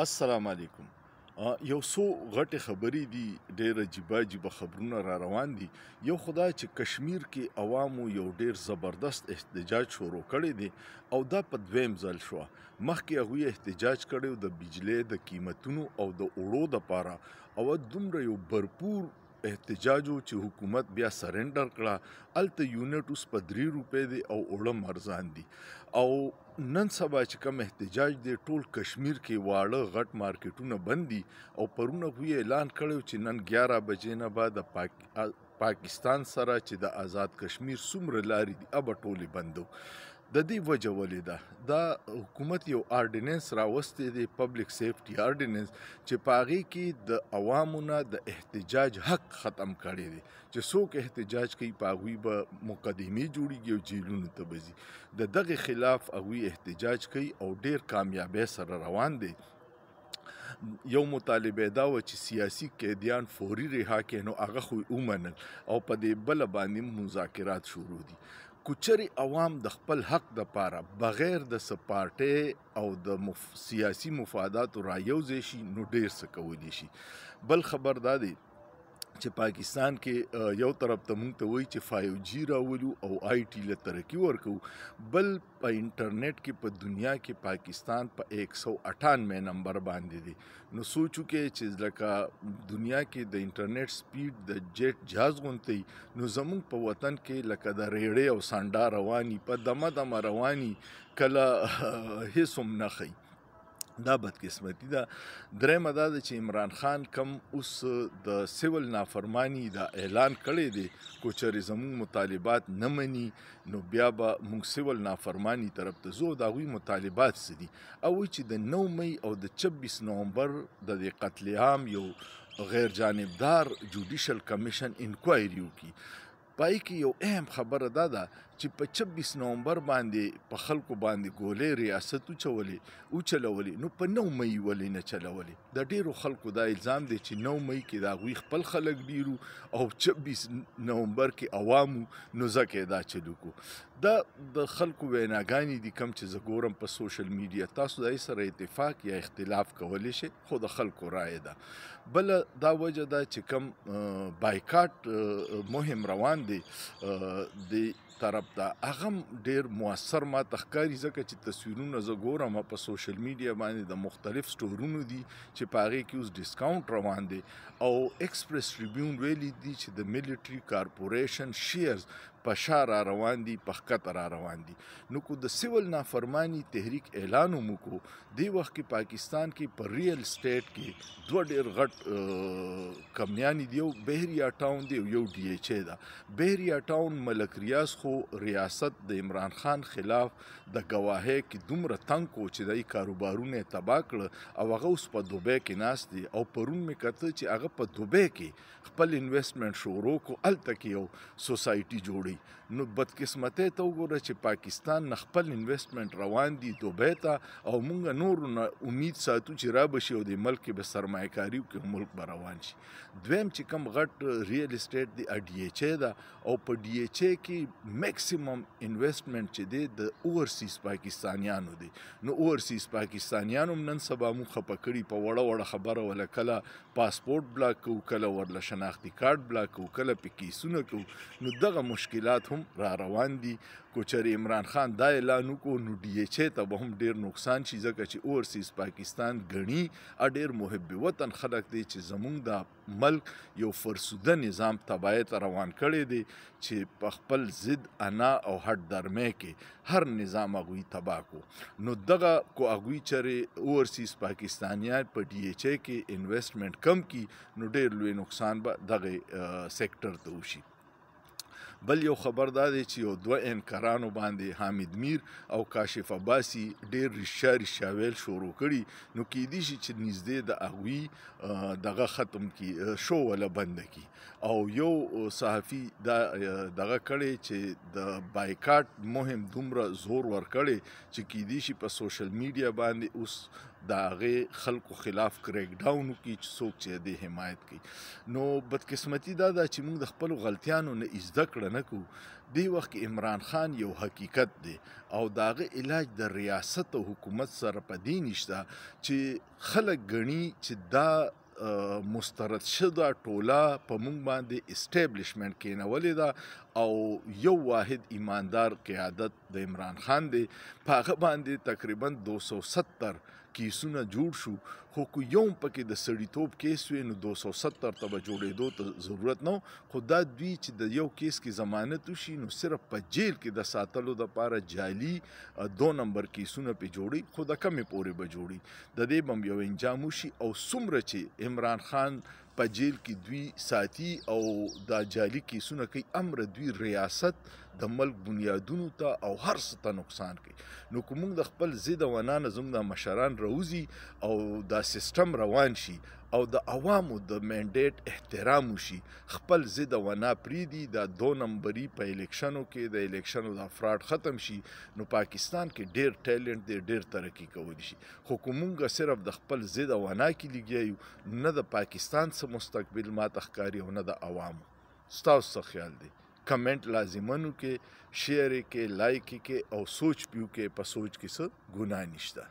السلام علیکم. یو څو غټې خبرې دي، ډېر عجیبه خبرونه را روان دي. یو خدا چې کشمیر کې عوامو یو ډېر زبردست احتجاج شروع کړی دی او دا په دویم ځل شوه. مخکې هغوی احتجاج کړی و د بجلۍ د قیمتونو او د اوړو دپاره، او دومره یو برپور احتجاج و چې حکومت بیا سرنډر کړه. هلته یونټ اوس په 3 روپۍ دی او اوړه ارزان دي. او نن سبا چې کوم احتجاج دی، ټول کشمیر کې واړه غټ مارکیټونه بند دي، او پرونه خو یې اعلان کړی چې نن 11 بجې نه به د پاکستان سره چې د آزاد کشمیر څومره لارې دي هغه به ټولې بندو. د دې وجه ولې ده؟ دا حکومت یو آرډیننس راوستی دی، پبلک سیفټي آرډیننس، چې په هغې کې د عوامو نه د احتجاج حق ختم کړی دی، چې څوک احتجاج کوي په هغوی به مقدمې جوړیږي او جیلونو ته به ځي. د دغې خلاف هغوی احتجاج کوي او ډېر کامیابۍ سره روان دی. یو مطالبه دا و چې سیاسي قیدیان فوري رها کړي، نو هغه خو یې ومنل او په دې بله باندې مذاکرات شروع دي. کوچرې عوام د خپل حق دپاره بغیر د څه پارټۍ او د سیاسي مفاداتو رایوځای شي، نو ډېر څه کولی شي. بل خبر دا دی چې پاکستان کې یو طرف ته مونږ ته وایي چې 5G راولو او آی ټي له ترقي ورکوو، بل په انټرنیټ کې په دنیا کې پاکستان په 198 نمبر باندې دی. نو سوچ وکړئ چې لکه دنیا کې د انټرنیټ سپیډ د جیټ جهاز غوندې، نو زمونږ په وطن کې لکه د ریړې او سانډا رواني، په دمه رواني، کله هیڅ هم نه ښیي. دا بدقسمتي ده. درېیمه دا ده چې عمران خان کم اوس د سیول نافرمانی دا اعلان کړی دی، کو چېرې زموږ مطالبات نه مني، نو بیا به موږ سیول نافرمانی طرف ته ځو. د هغوی مطالبات څه دي؟ او وایي چې د 9 می او د 26 نومبر د دې قتل عام یو غیر جانبدار جوډیشل کمیشن انکوایري وکړي. پای کې یو اهم خبره دا ده چې په 26 نومبر باندې په خلکو باندې ګولۍ ریاست وچلولې، نو په 9 می ولې نه چلولې؟ د ډېرو خلکو دا الزام دی چې 9 می کې د هغوی خپل خلک ډېرو او 26 نومبر کې عوامو، نو ځکه یې دا چلو کو. دا د خلکو ویناګانې دي کوم چې زه ګورم په سوشل میډیا. تاسو د هغې سره اتفاق یا اختلاف کولی شئ، خو د خلکو رایه ده. بله دا وجه ده چې کوم بایکاټ مهم روان دی د طرف ته، هغه هم ډېر مؤثر ماته ښکاري، ځکه چې تصویرونه زه ګورم په سوشل میډیا باندې د مختلف سټورونو دي چې په هغې کې اوس ډسکاونټ روان دی. او ایکسپریس ټریبیون ویلي دي چې د ملیټري کارپوریشن شیرز په شا را روان دي، په ښکته را روان دي. نو کو د سیول نافرمانی تحریک اعلان هم وکړو، دې وخت کې پاکستان کې په ریل سټیټ کې دوه ډېر غټ کمپنیانې دي، یو بحریه ټاون دی او یو ډي ایچ ای ده. بحریه ټاون ملک ریاض خو ریاست د عمران خان خلاف د ګواهۍ کې دومره تنګ کو چې د کاروبارونه یې تباه کړه، او هغه اوس په دوبۍ کې ناست دی. او پرون مې کته چې هغه په دوبۍ کې خپل انویسټمنټ شروع کو، هلته کې یو سوسایټي جوړوي. نو بدقسمتۍ ته وګوره چې پاکستان نه خپل انویسټمنټ روان دي دوبۍ ته، او مونږ نورو نه امید ساتو چې را به شي او د ملک کې به سرمایه کاري وکړي، ملک به روان شي. دویم چې کوم غټ ریل اسټیټ دی، ډي ایچ ای ده، او په ډي ایچ ای کې میکسیمم انویسټمنټ چې دی د اوورسیز پاکستانیانو دی. نو اوورسیز پاکستانیانو هم نن سبا مونږ خفه کړي په وړه خبره، ولا کله پاسپورټ بلاک کوو، کله ورله شناختي کارت بلاک کوو، کله پې کیسونه کوو. نو دغه مشکلات هم را روان دي. کو چېرې عمران خان دا اعلان وکړو، نو ډي ایچ ای ته به هم ډېر نقصان شي، ځکه چې اوورسیز پاکستان ګڼي ډېر محب وطن خلک دی چې زمونږ د ملک یو فرسوده نظام تباهۍ ته روان کړی دی، چې په خپل ضد انا او هټ درمۍ کې هر نظام هغوی تباه کو. نو دغه کو هغوی چېرې اوورسیز پاکستانیان په ډي ایچ ای کې انویسټمنټ کم کی، نو ډېر لوی نقصان به دغه سیکټر ته وشي. بل یو خبر دا دی چې یو 2 انکرانو باندې حامد میر او کاشف عباسي ډېر رښتیا ویل شروع کړي، نو کیدای شي چې نږدې د هغوی دغه ختم کی، شو ولا بند کی. او یو صحافي دا دغه کړی چې د بایکاټ مهم دومره زور ورکړی چې کیدای شي په سوشل میډیا باندې اوس د هغې خلکو خلاف کریک ډاون وکړي چې څوک چې د حمایت کوي. نو بدقسمتي دا ده چې موږ د خپلو غلطیانو نه زده کړه نه کوو. دې وخت کې عمران خان یو حقیقت دی او د هغه علاج د ریاست او حکومت سره په دې نشته چې خلک ګڼي چې دا مسترد شده ټوله په موږ باندې اسټیبلیشمنټ کېنولې ده او یو واحد ایماندار قیادت د عمران خان دی. په هغه باندې تقریبا 270 کیسونه جوړ شو، خو که یو پکې د سړیتوب کیس وي نو 270 ته به جوړېدو ته ضرورت نه، خو دا دوی چې د یو کیس کې ضمانت وشي نو صرف په جیل کې د ساتلو دپاره جعلي 2 نمبر کیسونه پې جوړي، خو د کمې پورې به جوړي. د دې به هم یو انجام وشي او څومره چې عمران خان په جیل کې دوی ساتي او دا جعلي کیسونه کوي، امر دوی ریاست د ملک بنیادونو ته او هر څه ته نقصان کوي. نو که موږ د خپل ضد ونا نه زموږ د مشران راوځي او دا سیستم روان شي او د عوامو د منډیټ احترام وشي، خپل ضد ونا پرېږدي، دا 2 نمبري په الیکشنو کې د الیکشنو دا فراډ ختم شي، نو پاکستان کې ډېر ټیلنټ دی، ډېر ترقي کولی شي. خو که موږ صرف د خپل ضد ونا کې لګیا یو، نه د پاکستان څه مستقبل ماته ښکاري او نه د عوامو. ستاسو څه خیال دی؟ کمنټ لازمن وکړئ، شیر یې کړئ، لایک یې کړئ او سوچ پې وکړئ. په سوچ کې څه ګناه نشته.